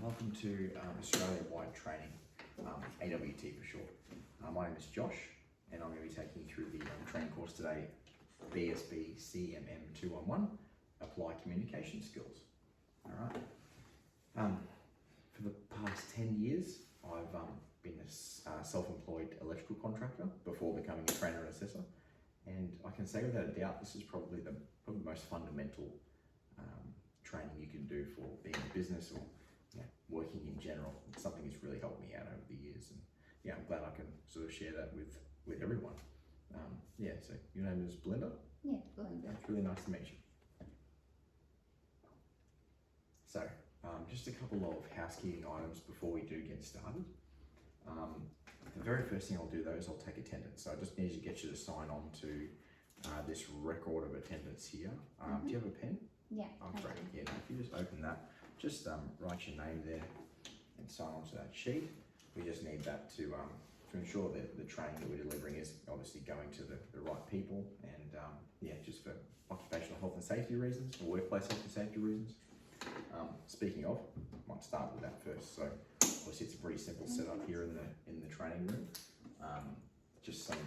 Welcome to Australia-wide training, AWT for short. My name is Josh, and I'm going to be taking you through the training course today, BSB CMM 211, Apply Communication Skills. All right. For the past 10 years, I've been a self-employed electrical contractor before becoming a trainer and assessor, and I can say without a doubt this is probably the most fundamental training you can do for being in business or working in general. It's something that's really helped me out over the years, and I'm glad I can sort of share that with everyone. So your name is Belinda? Yeah, Belinda. It's really nice to meet you. So just a couple of housekeeping items before we do get started. The very first thing I'll do though is I'll take attendance. So I just need to get you to sign on to this record of attendance here. Do you have a pen? Yeah. Oh, great. Yeah, now if you just open that, just write your name there and sign onto that sheet. We just need that to ensure that the training that we're delivering is obviously going to the right people, and just for occupational health and safety reasons, or workplace health and safety reasons. Speaking of, I might start with that first. So obviously it's a pretty simple setup here in the training room. Just some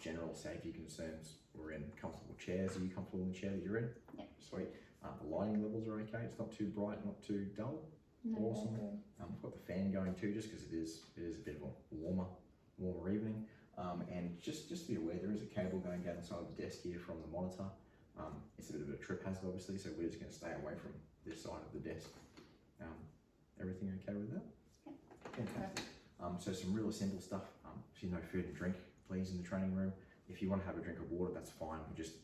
general safety concerns. We're in comfortable chairs. Are you comfortable in the chair that you're in? Yep. Sweet. The lighting levels are okay. It's not too bright, not too dull. No, awesome. We've got the fan going too, just because it is a bit of a warmer evening. And just to be aware, there is a cable going down the side of the desk here from the monitor. It's a bit of a trip hazard, obviously, so we're just going to stay away from this side of the desk. Everything okay with that? Yep. Fantastic. So some really simple stuff. If you know food and drink, please, in the training room. If you want to have a drink of water, that's fine. Just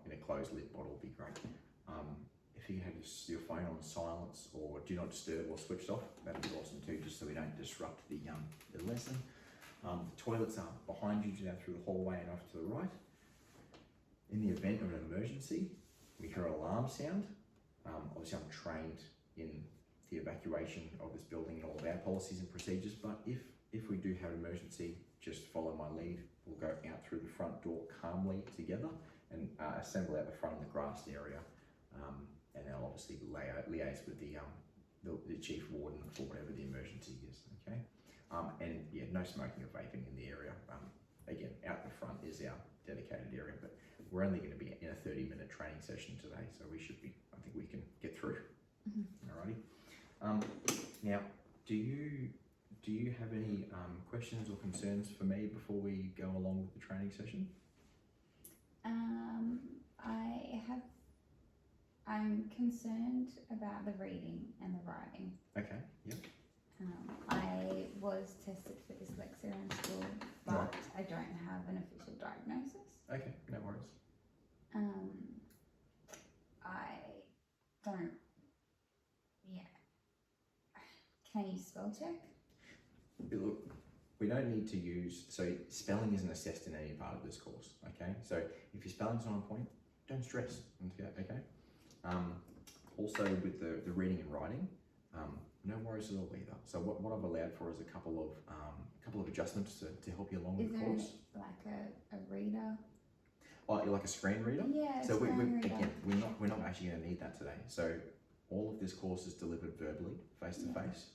in a closed lid bottle would be great. If you have your phone on silence or do not disturb or switched off, that'd be awesome too, just so we don't disrupt the lesson. The toilets are behind you down through the hallway and off to the right. In the event of an emergency, we hear an alarm sound. Obviously I'm trained in the evacuation of this building and all of our policies and procedures, but if we do have an emergency, just follow my lead. We'll go out through the front door calmly together and assemble out the front of the grassed area. And I'll obviously liaise with the chief warden for whatever the emergency is, okay? No smoking or vaping in the area. Again, out the front is our dedicated area, but we're only going to be in a 30-minute training session today, so I think we can get through. Alrighty. Now, do you have any questions or concerns for me before we go along with the training session? I'm concerned about the reading and the writing. Okay, yep. I was tested for dyslexia in school, but Right. I don't have an official diagnosis. Okay, no worries. I don't, Can you spell check? Look, we don't need to use, so spelling isn't assessed in any part of this course, okay? So if your spelling's not on point, don't stress, okay? Also with the reading and writing, no worries at all either. So what I've allowed for is a couple of adjustments to help you along with the course. Is there like a reader? Oh, you're like a screen reader? Yeah, so screen reader. Again, we're not actually going to need that today. So all of this course is delivered verbally, face to face.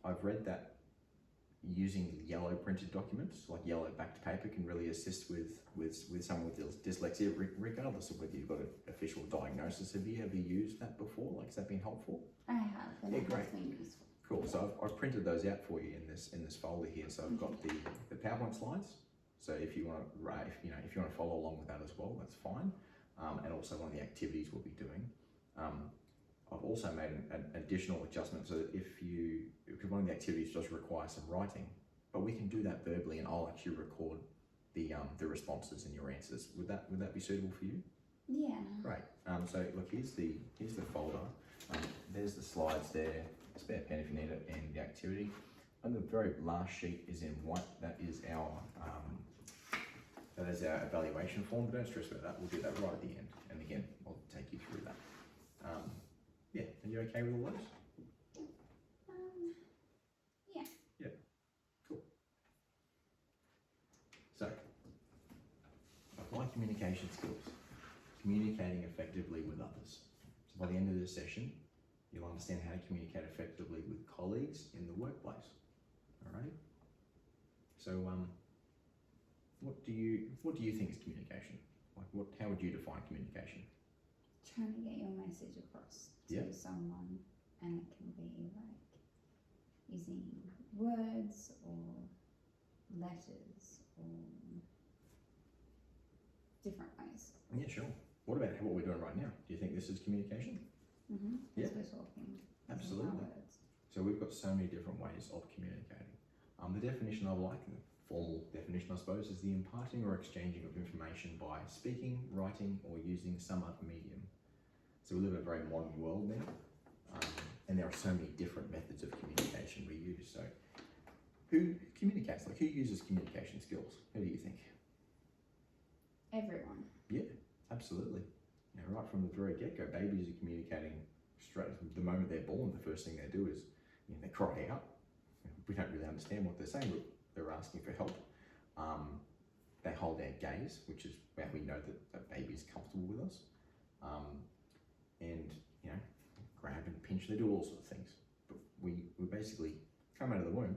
I've read that using yellow printed documents, like yellow backed paper, can really assist with someone with dyslexia, regardless of whether you've got an official diagnosis. Have you ever used that before? Like, has that been helpful? I have, and Yeah, it great. has been useful. Cool. So I've printed those out for you in this folder here. So I've got the PowerPoint slides. So if you want to follow along with that as well, that's fine. And also one of the activities we'll be doing. I've also made an additional adjustment so that because one of the activities does require some writing, but we can do that verbally, and I'll actually record the responses and your answers. Would that be suitable for you? Yeah. Great. So look, here's the folder. There's the slides there. Spare pen if you need it, and the activity. And the very last sheet is in white. That is our evaluation form. But don't stress about that. We'll do that right at the end. And again, I'll take you through that. Are you okay with all those? Yeah. Yeah. Cool. So, apply communication skills. Communicating effectively with others. So by the end of this session, You'll understand how to communicate effectively with colleagues in the workplace. All right. So, what do you think is communication? Like, how would you define communication? Trying to get your message across to Yeah. someone, and it can be like using words or letters or different ways. Yeah, sure. What about what we're doing right now? Do you think this is communication? Yeah. As we're talking. using our Absolutely. words. So we've got so many different ways of communicating. The definition I like, the formal definition I suppose, is the imparting or exchanging of information by speaking, writing, or using some other medium. So we live in a very modern world now, and there are so many different methods of communication we use. So who communicates? Like, who uses communication skills? Who do you think? Everyone. Yeah, absolutely. You know, right from the very get-go, babies are communicating straight from the moment they're born. The first thing they do is, they cry out. We don't really understand what they're saying, but they're asking for help. They hold our gaze, which is where we know that a baby is comfortable with us. And grab and pinch. They do all sorts of things. But we basically come out of the womb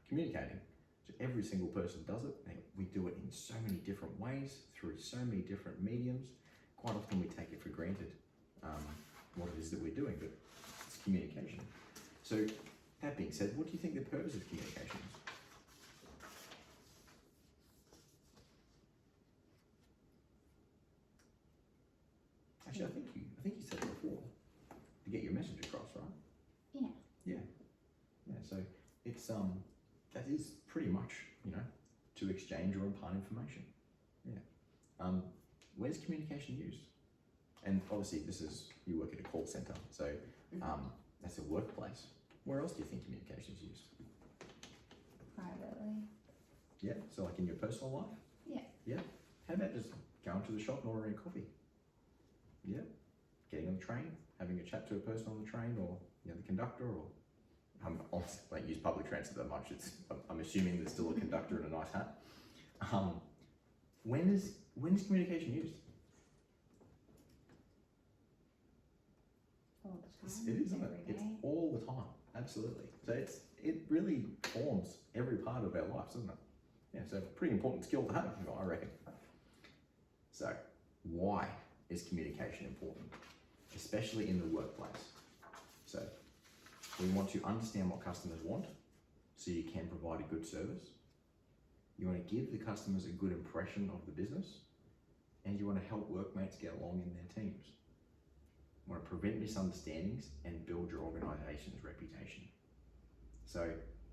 communicating. So every single person does it. And we do it in so many different ways, through so many different mediums. Quite often we take it for granted what it is that we're doing, but it's communication. So that being said, what do you think the purpose of communication is? Actually, I think you said it before. To get your message across, right? Yeah. Yeah. So it's that is pretty much to exchange or impart information. Yeah. Where's communication used? And obviously, you work at a call center, so that's a workplace. Where else do you think communication is used? Privately. Yeah. So like in your personal life. Yeah. Yeah. How about just going to the shop and ordering coffee? Yeah. Getting on the train, having a chat to a person on the train, or the conductor, or honestly, I don't use public transport that much. I'm assuming there's still a conductor in a nice hat. When is communication used? All the time. It is, isn't it? every It's day. all the time. Absolutely. So it really forms every part of our lives, doesn't it? Yeah. So pretty important skill to have, I reckon. So why is communication important, especially in the workplace? So we want to understand what customers want, so you can provide a good service. You want to give the customers a good impression of the business, and you want to help workmates get along in their teams. You want to prevent misunderstandings and build your organisation's reputation. So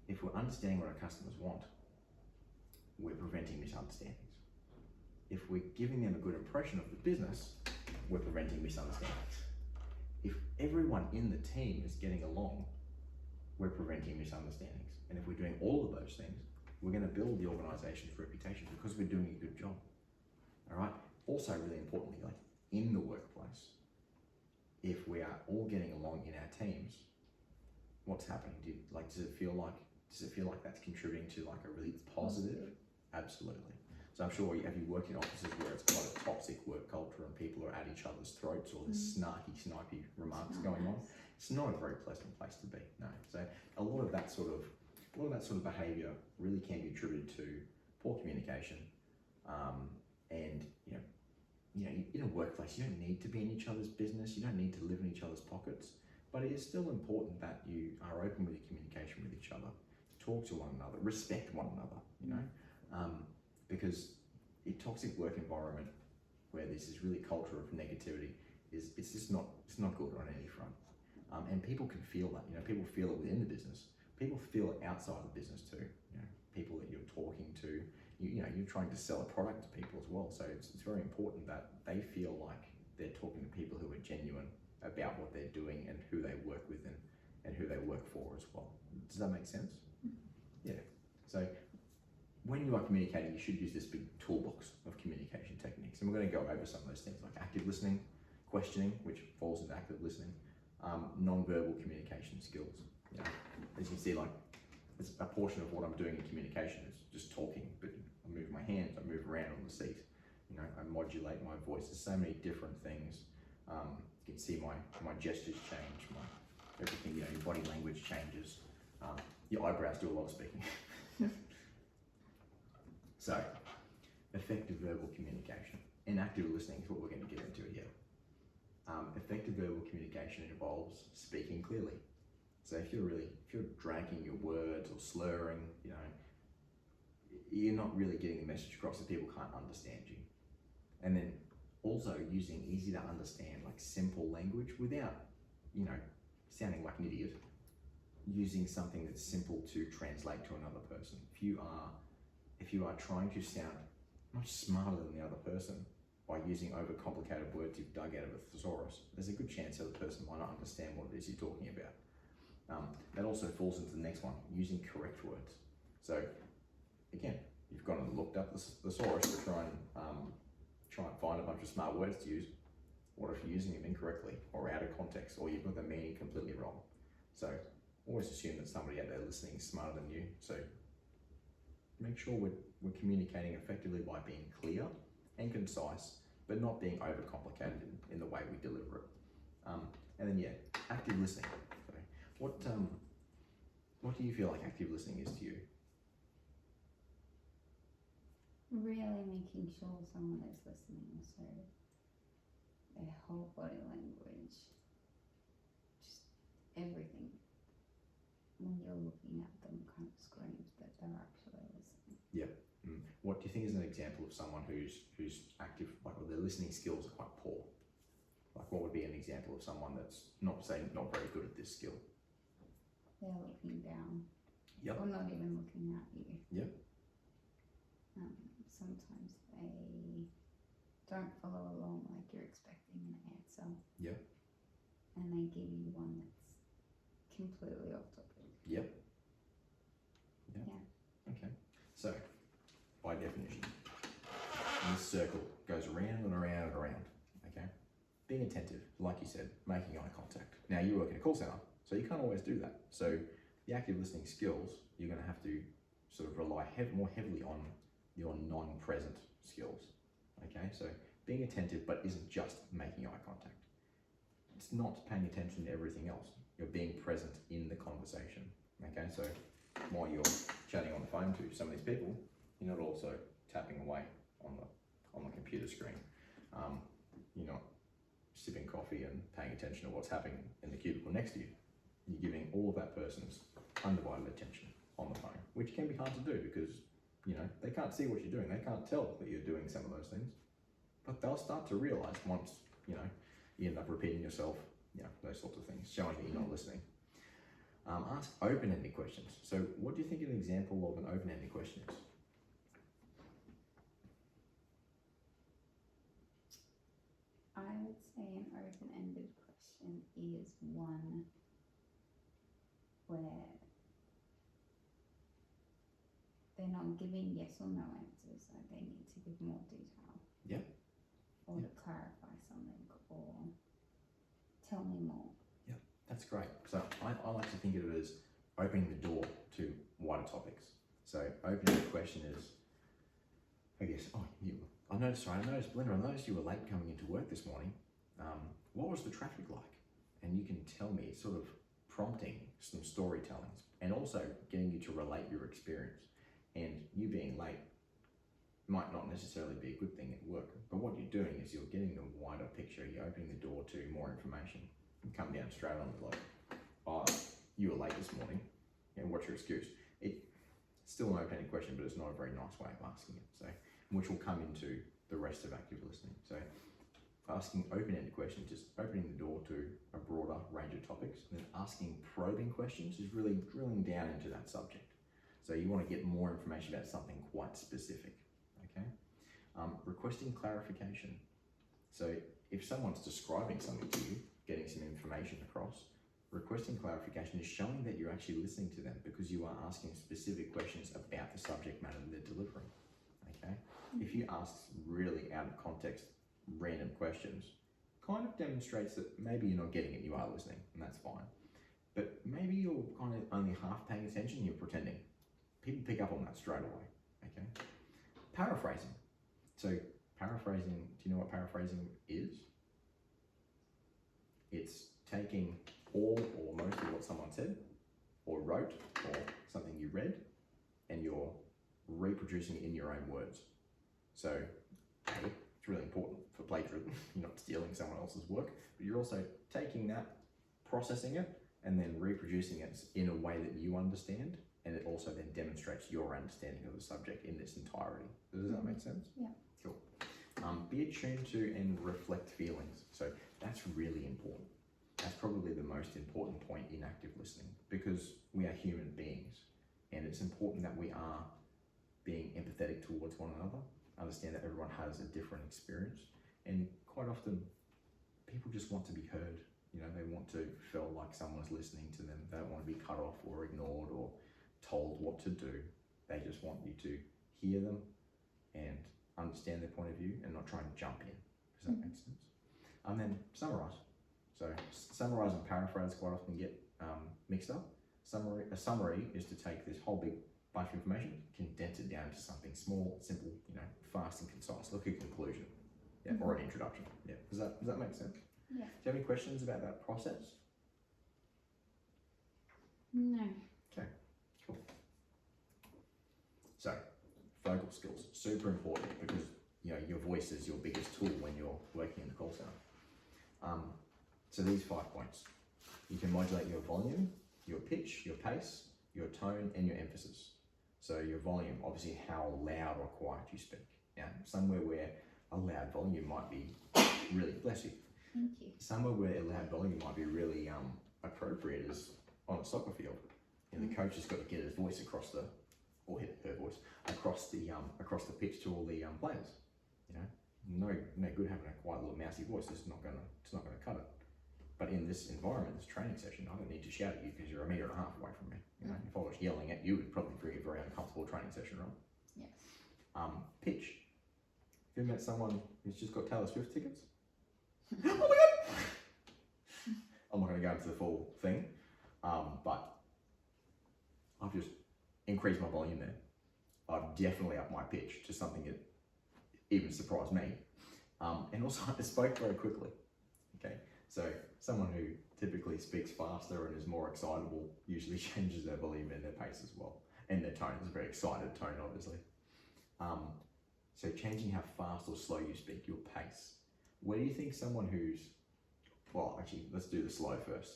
if we're understanding what our customers want, we're preventing misunderstandings. If we're giving them a good impression of the business, we're preventing misunderstandings. If everyone in the team is getting along, we're preventing misunderstandings. And if we're doing all of those things, we're going to build the organisation's reputation because we're doing a good job. All right. Also, really importantly, like in the workplace, if we are all getting along in our teams, what's happening? Does it feel like that's contributing to like a really positive? Absolutely. So I'm sure have you worked in offices where it's quite a toxic work culture and people are at each other's throats, or there's snipey remarks going on? It's not a very pleasant place to be. No. So a lot of that sort of behaviour really can be attributed to poor communication, and in a workplace you don't need to be in each other's business. You don't need to live in each other's pockets, but it is still important that you are open with your communication with each other, talk to one another, respect one another. Because a toxic work environment where there's this really culture of negativity it's just not good on any front. And people can feel that. People feel it within the business. People feel it outside the business too. People that you're talking to, you're trying to sell a product to people as well. So it's very important that they feel like they're talking to people who are genuine about what they're doing and who they work with and who they work for as well. Does that make sense? Yeah. So when you are communicating, you should use this big toolbox of communication techniques. And we're going to go over some of those things like active listening, questioning, which falls into active listening, non-verbal communication skills. As you can see, like it's a portion of what I'm doing in communication is just talking, but I move my hands, I move around on the seat, I modulate my voice. There's so many different things. You can see my gestures change, everything, you know, your body language changes, your eyebrows do a lot of speaking. So, effective verbal communication and active listening is what we're going to get into here. Effective verbal communication involves speaking clearly. So if you're dragging your words or slurring, you know, you're not really getting the message across that people can't understand you. And then also using easy to understand, like simple language without, you know, sounding like an idiot. Using something that's simple to translate to another person. If you are trying to sound much smarter than the other person by using overcomplicated words you've dug out of a thesaurus, there's a good chance the other person might not understand what it is you're talking about. That also falls into the next one, using correct words. So again, you've gone and looked up the thesaurus to try and find a bunch of smart words to use. What if you're using them incorrectly or out of context, or you've got the meaning completely wrong? So always assume that somebody out there listening is smarter than you. So make sure we're communicating effectively by being clear and concise, but not being overcomplicated in the way we deliver it. And then yeah, active listening. So what do you feel like active listening is to you? Really making sure someone is listening, so their whole body language, just everything, when you're looking at them, kind of screams that they're actually listening. Yeah. What do you think is an example of someone who's active, like their listening skills are quite poor? Like what would be an example of someone that's not very good at this skill? They're looking down. Yep. Or not even looking at you. Yep. Sometimes they don't follow along like you're expecting an answer. Yep. And they give you one that's completely off topic. Yep. Yeah. Okay. So, by definition, this circle goes around and around and around. Okay. Being attentive, like you said, making eye contact. Now you work in a call center, so you can't always do that. So the active listening skills, you're going to have to sort of rely more heavily on your non-present skills. Okay. So being attentive, but isn't just making eye contact. It's not paying attention to everything else. You're being present in the conversation. Okay. So while you're chatting on the phone to some of these people, you're not also tapping away on the computer screen. You're not sipping coffee and paying attention to what's happening in the cubicle next to you. You're giving all of that person's undivided attention on the phone, which can be hard to do because, you know, they can't see what you're doing. They can't tell that you're doing some of those things, but they'll start to realize once, you know, you end up repeating yourself, you know, those sorts of things, showing that you're not listening. Ask open-ended questions. So what do you think an example of an open-ended question is? I would say an open-ended question is one where they're not giving yes or no answers, like they need to give more detail. Yep. Or to clarify something, or tell me more. Yep, that's great. So I like to think of it as opening the door to wider topics. So opening the question is, I guess, I noticed, Belinda, I noticed you were late coming into work this morning. What was the traffic like? And you can tell me, sort of prompting some storytellings and also getting you to relate your experience. And you being late might not necessarily be a good thing at work, but what you're doing is you're getting the wider picture. You're opening the door to more information. You come down straight on the like, oh, you were late this morning, and what's your excuse? It's still an open-ended question, but it's not a very nice way of asking it. So, which will come into the rest of active listening. So, asking open-ended questions is opening the door to a broader range of topics, and then asking probing questions is really drilling down into that subject. So you want to get more information about something quite specific, okay? Requesting clarification. So if someone's describing something to you, getting some information across, requesting clarification is showing that you're actually listening to them because you are asking specific questions about the subject matter that they're delivering, okay? If you ask really out of context, random questions, kind of demonstrates that maybe you're not getting it, you are listening, and that's fine. But maybe you're kind of only half paying attention, you're pretending. People pick up on that straight away, okay? Paraphrasing. So paraphrasing, do you know what paraphrasing is? It's taking all or most of what someone said or wrote or something you read, and you're reproducing it in your own words. So, it's really important for plagiarism. You're not stealing someone else's work, but you're also taking that, processing it, and then reproducing it in a way that you understand, and it also then demonstrates your understanding of the subject in its entirety. Does that make sense? Yeah. Cool. Be attuned to and reflect feelings. So that's really important. That's probably the most important point in active listening, because we are human beings, and it's important that we are being empathetic towards one another, understand that everyone has a different experience, and quite often people just want to be heard. You know, they want to feel like someone's listening to them. They don't want to be cut off or ignored or told what to do. They just want you to hear them and understand their point of view and not try and jump in. Does that make sense? And then summarize. So summarize and paraphrase quite often get mixed up. A summary is to take this whole big bunch of information, condense it down to something small, simple, you know, fast and concise, like a conclusion, yeah, or an introduction. Yeah, does that make sense? Yeah. Do you have any questions about that process? No. Okay, cool. So, vocal skills, super important, because you know your voice is your biggest tool when you're working in the call center. So these 5 points. You can modulate your volume, your pitch, your pace, your tone, and your emphasis. So your volume, obviously how loud or quiet you speak. Now, somewhere where a loud volume might be really, bless you. Thank you. Somewhere where a loud volume might be really appropriate is on a soccer field. You know, the coach has got to get his voice across the, or her voice, across the pitch to all the players. You know, no good having a quiet little mousy voice. It's not gonna cut it. But in this environment, this training session, I don't need to shout at you because you're 1.5 meters away from me. You know, if I was yelling at you, it would probably bring a very uncomfortable training session, right? Yes. Pitch. Have you met someone who's just got Taylor Swift tickets? Oh my god! I'm not going to go into the full thing, but I've just increased my volume there. I've definitely upped my pitch to something that even surprised me, and also I spoke very quickly. Okay, so someone who typically speaks faster and is more excitable usually changes their volume and their pace as well, and their tone. It's a very excited tone, obviously. So changing how fast or slow you speak, your pace. Where do you think someone who's, well, actually, let's do the slow first.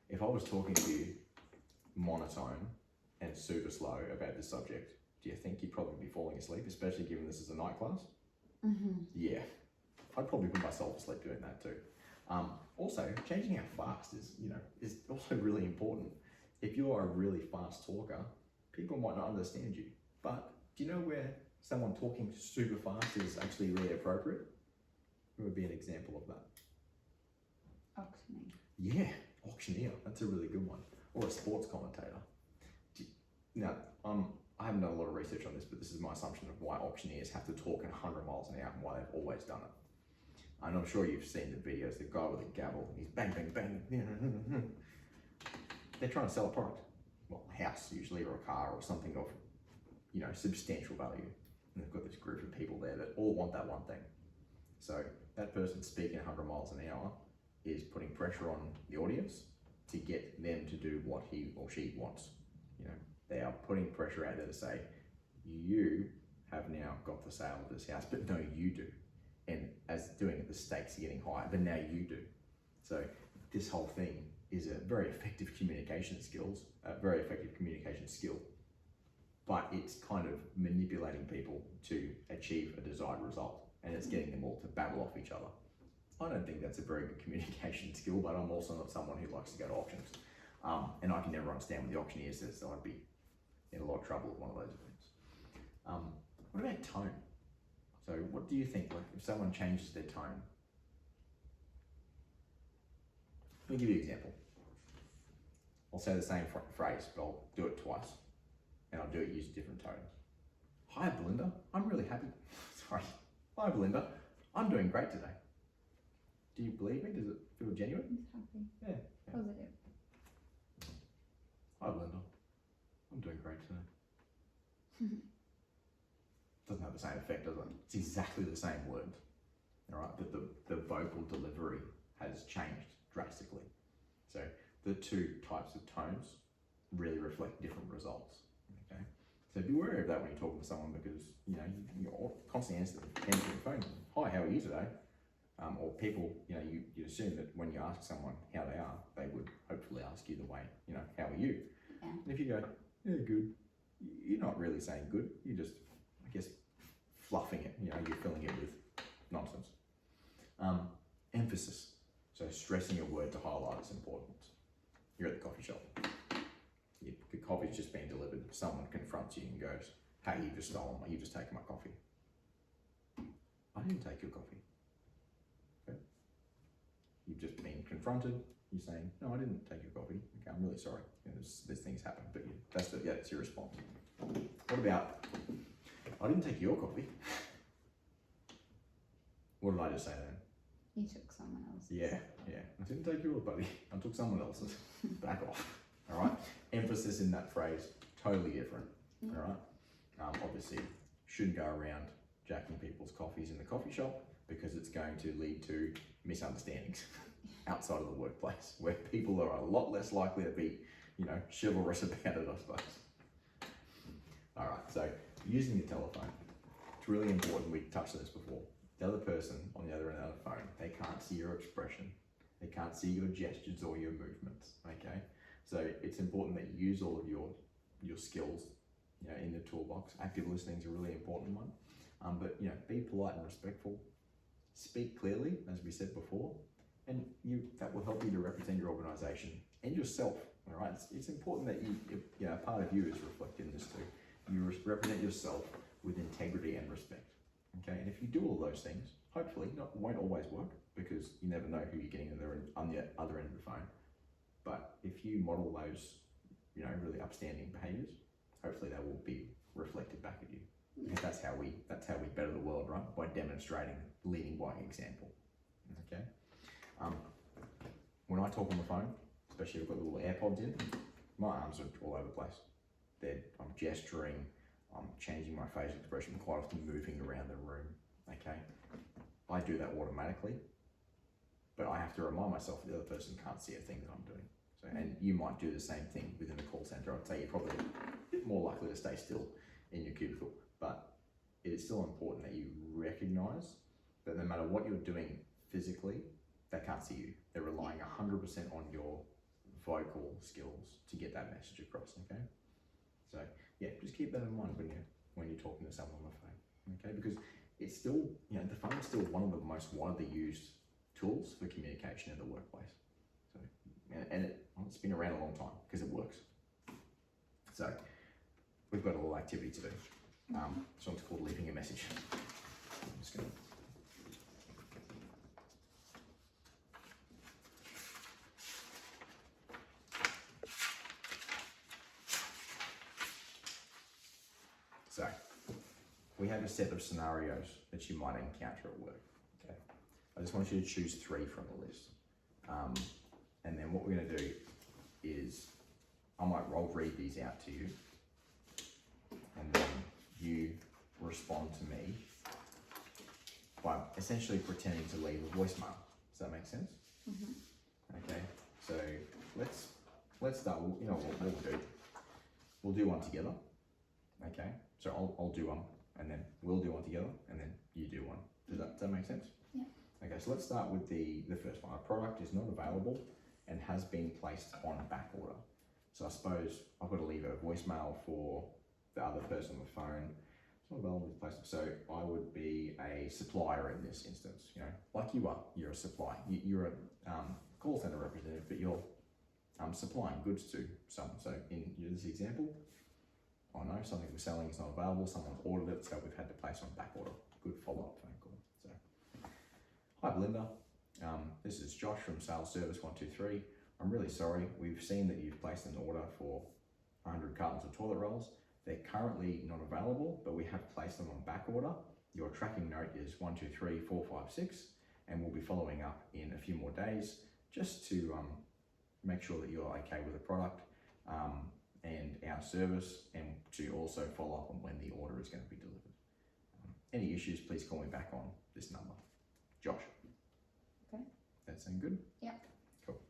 If I was talking to you monotone and super slow about this subject, do you think you'd probably be falling asleep, especially given this is a night class? Mm-hmm. Yeah, I'd probably put myself to sleep doing that too. Also, changing how fast is also really important. If you're a really fast talker, people might not understand you. But do you know where someone talking super fast is actually really appropriate? What would be an example of that? Auctioning. Yeah, auctioneer. That's a really good one. Or a sports commentator. Now, I haven't done a lot of research on this, but this is my assumption of why auctioneers have to talk at 100 miles an hour and why they've always done it. And I'm sure you've seen the videos, the guy with a gavel, he's bang, bang, bang. They're trying to sell a product. Well, a house usually, or a car, or something of, substantial value. And they've got this group of people there that all want that one thing. So that person speaking 100 miles an hour is putting pressure on the audience to get them to do what he or she wants. They are putting pressure out there to say, you have now got the sale of this house, but no, you do. And as doing it, the stakes are getting higher, but now you do. So this whole thing is a very effective communication skill, but it's kind of manipulating people to achieve a desired result, and it's getting them all to babble off each other. I don't think that's a very good communication skill, but I'm also not someone who likes to go to auctions. And I can never understand what the auctioneer says, so I'd be in a lot of trouble at one of those events. What about tone? So what do you think, like if someone changes their tone? Let me give you an example. I'll say the same phrase, but I'll do it twice. And I'll do it using different tones. Hi Belinda, I'm really happy. Sorry. Hi Belinda, I'm doing great today. Do you believe me? Does it feel genuine? It's happy. Yeah. Positive. Hi Belinda, I'm doing great today. Doesn't have the same effect, does it? It's exactly the same word, all right? But the vocal delivery has changed drastically. So the two types of tones really reflect different results. Okay, so be wary of that when you're talking to someone, because you're constantly answering the phone. Hi, how are you today? Or people, you assume that when you ask someone how they are, they would hopefully ask you the way, how are you? Yeah. And if you go, yeah, good, you're not really saying good. You're just, I guess, fluffing it. You're filling it with nonsense. Emphasis. So stressing a word to highlight its importance. You're at the coffee shop. The coffee's just been delivered. Someone confronts you and goes, hey, you've just taken my coffee. I didn't take your coffee. Okay. You've just been confronted. You're saying, no, I didn't take your coffee. Okay, I'm really sorry. There's things happen, but that's your response. What about, I didn't take your coffee. What did I just say then? You took someone else's. Yeah. I didn't take yours, buddy. I took someone else's. Back off. All right. Emphasis in that phrase, totally different. Yeah. All right. Obviously, shouldn't go around jacking people's coffees in the coffee shop, because it's going to lead to misunderstandings outside of the workplace, where people are a lot less likely to be, chivalrous about it, I suppose. All right. So using your telephone, it's really important. We touched on this before. The other person on the other end of the phone, they can't see your expression, they can't see your gestures or your movements. Okay, so it's important that you use all of your skills, in the toolbox. Active listening is a really important one. But be polite and respectful. Speak clearly, as we said before, and that will help you to represent your organisation and yourself. All right, it's important that part of you is reflected in this too. You represent yourself with integrity and respect. Okay, and if you do all those things, hopefully, it won't always work, because you never know who you're getting on the other end of the phone. But if you model those, really upstanding behaviours, hopefully they will be reflected back at you. And that's how we better the world, right? By demonstrating, leading by example. Okay. When I talk on the phone, especially if I've got the little AirPods in, my arms are all over the place. I'm gesturing. I'm changing my facial expression, quite often moving around the room. Okay, I do that automatically, but I have to remind myself the other person can't see a thing that I'm doing. So, and you might do the same thing within the call center. I'd say you're probably a bit more likely to stay still in your cubicle, but it is still important that you recognize that no matter what you're doing physically, they can't see you. They're relying 100% on your vocal skills to get that message across. Okay, so yeah, just keep that in mind when you're talking to someone on the phone. Okay, because it's still, the phone is still one of the most widely used tools for communication in the workplace. So, and it's been around a long time because it works. So we've got a little activity to do. This one's called leaving a message. I'm just going to. So we have a set of scenarios that you might encounter at work. Okay, I just want you to choose 3 from the list, and then what we're going to do is I'll read these out to you, and then you respond to me by essentially pretending to leave a voicemail. Does that make sense? Mm-hmm. Okay, so let's start. You know what we'll do? We'll do one together. Okay, so I'll do one, and then we'll do one together, and then you do one. Does that make sense? Yeah. Okay, so let's start with the first one. A product is not available and has been placed on back order. So I suppose I've got to leave a voicemail for the other person on the phone. It's not available to place. So I would be a supplier in this instance. Like you are. You're a supplier. You're a call center representative, but you're supplying goods to someone. So in this example, I know something we're selling is not available, someone's ordered it, so we've had to place on back order. Good follow-up phone call. So, hi Belinda, this is Josh from Sales Service 123. I'm really sorry, we've seen that you've placed an order for 100 cartons of toilet rolls. They're currently not available, but we have placed them on back order. Your tracking note is 123456, and we'll be following up in a few more days just to make sure that you're okay with the product. And our service, and to also follow up on when the order is going to be delivered. Any issues, please call me back on this number. Josh. Okay. That sound good? Yep. Cool.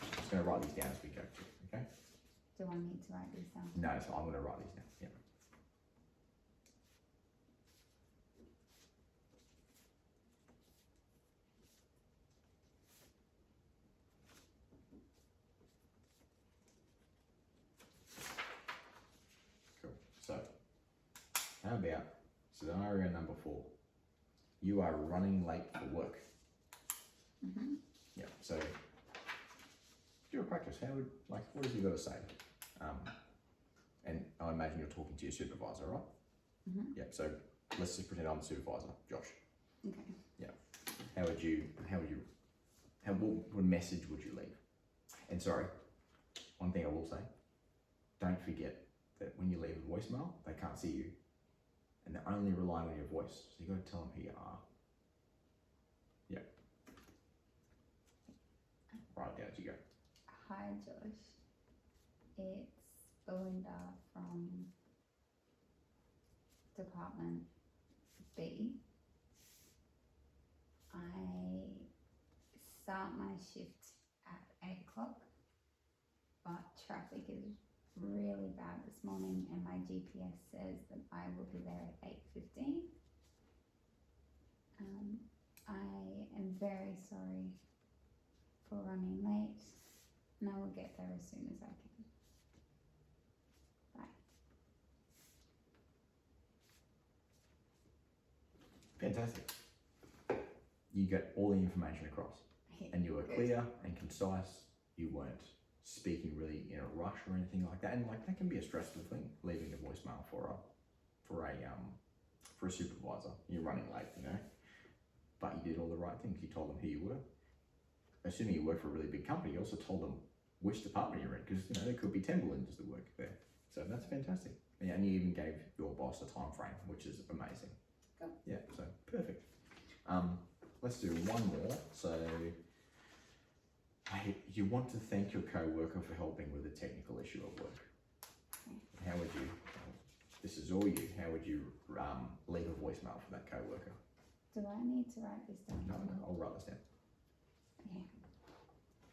I'm just going to write these down as we go through, okay? Do I need to write these down? No, so I'm going to write these down, yeah. Cool. So, how about scenario number 4? You are running late for work. Mm-hmm. Yeah, so do a practice. How would, like, what have you got to say? And I imagine you're talking to your supervisor, right? Mm-hmm. Yeah, so let's just pretend I'm the supervisor, Josh. Okay. What message would you leave? And sorry, one thing I will say, don't forget that when you leave a voicemail, they can't see you. And they're only relying on your voice. So you got to tell them who you are. Yeah. Write it down as you go. Hi, Josh. It's Belinda from Department B. I start my shift at 8 o'clock, but traffic is really bad this morning and my GPS says that I will be there at 8:15. I am very sorry for running late and I will get there as soon as I can. Bye. Fantastic. You get all the information across. And you were clear and concise. You weren't speaking really in a rush or anything like that. And like that can be a stressful thing, leaving a voicemail for a supervisor. You're running late, you know. But you did all the right things. You told them who you were. Assuming you work for a really big company, you also told them which department you're in, because you know there could be 10 Belindas that work there. So that's fantastic. Yeah, and you even gave your boss a time frame, which is amazing. Cool. Yeah, so perfect. Let's do one more. So you want to thank your co-worker for helping with a technical issue at work. How would you, this is all you, how would you leave a voicemail for that co-worker? Do I need to write this down? No, I'll write this down. Okay.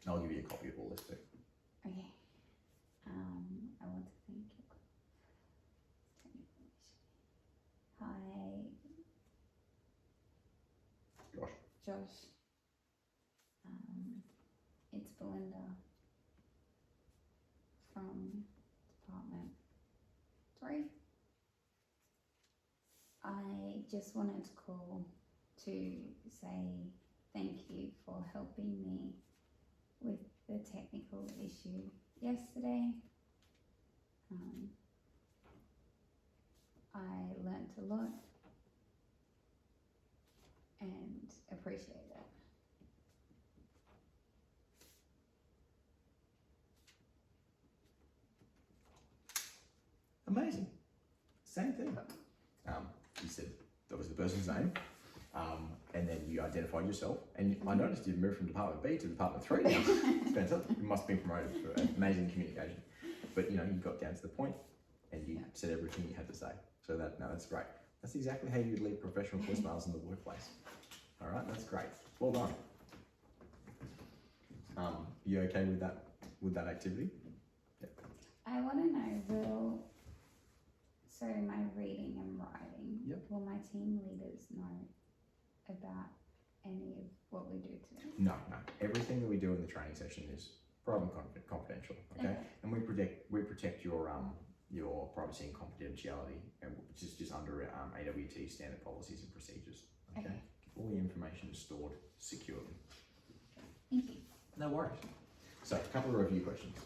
I'll give you a copy of all this too. Okay. I want to thank you. Hi, Josh. It's Belinda from Department 3. I just wanted to call to say thank you for helping me with the technical issue yesterday. I learnt a lot and appreciate it. Amazing. Same thing. You said that was the person's name, and then you identified yourself. And I noticed you moved from Department B to Department 3 now. It's fantastic. You must have been promoted for amazing communication. But you know, you got down to the point, and you said everything you had to say. So that's great. That's exactly how you leave professional voicemails in the workplace. All right, that's great. Well done. You okay with that activity? I want to know, so my reading and writing, will my team leaders know about any of what we do today? No. Everything that we do in the training session is private and confidential, okay? And we protect your privacy and confidentiality, which is just under AWT standard policies and procedures, okay? All the information is stored securely. Thank you. No worries. So, a couple of review questions.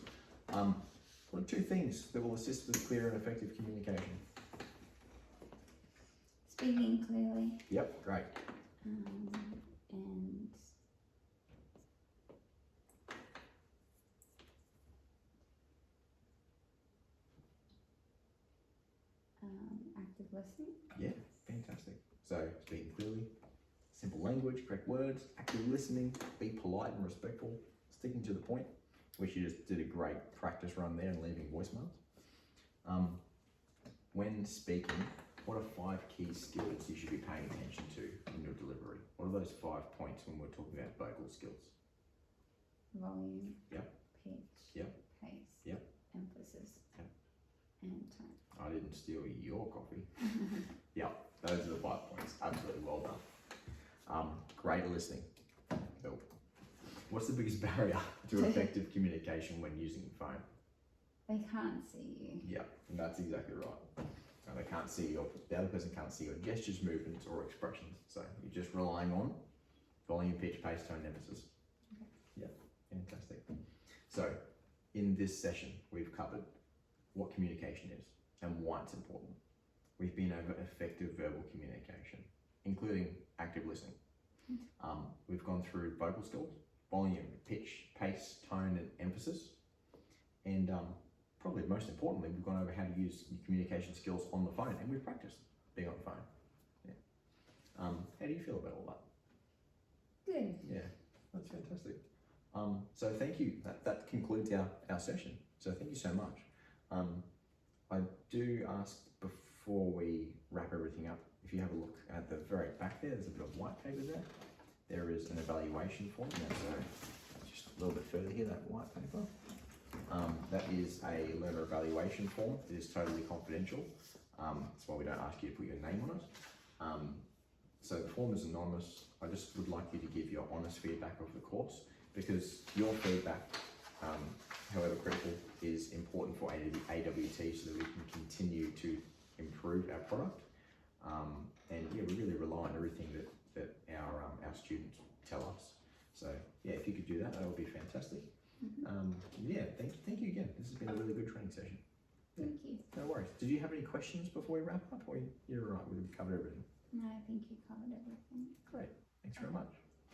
What are 2 things that will assist with clear and effective communication? Speaking clearly. Yep, great. And active listening. Yeah, fantastic. So, speaking clearly, simple language, correct words, active listening, be polite and respectful, sticking to the point, which you just did a great practice run there and leaving voicemails. When speaking, what are 5 key skills you should be paying attention to in your delivery? What are those 5 points when we're talking about vocal skills? volume, Yep. pitch, Yep. pace, Yep. emphasis, Yep. and tone. I didn't steal your coffee. Yep, those are the 5 points. Absolutely well done. Great listening. Cool. What's the biggest barrier to effective communication when using your phone? They can't see you. Yeah, and that's exactly right. And they can't see the other person can't see your gestures, movements, or expressions. So you're just relying on volume, pitch, pace, tone, emphasis. Okay. Yeah, fantastic. So in this session, we've covered what communication is and why it's important. We've been over effective verbal communication, including active listening. We've gone through vocal skills, volume, pitch, pace, tone, and emphasis. And probably most importantly, we've gone over how to use your communication skills on the phone, and we've practiced being on the phone. Yeah. How do you feel about all that? Good. Yeah, that's fantastic. So thank you. That concludes our session. So thank you so much. I do ask before we wrap everything up, if you have a look at the very back there's a bit of white paper there. There is an evaluation form. So just a little bit further here, that white paper. That is a learner evaluation form. It is totally confidential. That's why we don't ask you to put your name on it. So the form is anonymous. I just would like you to give your honest feedback of the course, because your feedback, however critical, is important for AWT so that we can continue to improve our product. And yeah, we really rely on everything that our students tell us. So yeah, if you could do that, that would be fantastic. Yeah, thank you again. This has been a really good training session. Thank you. No worries. Did you have any questions before we wrap up, or you're all right? We've covered everything. No, I think you covered everything. Great. Thanks very much.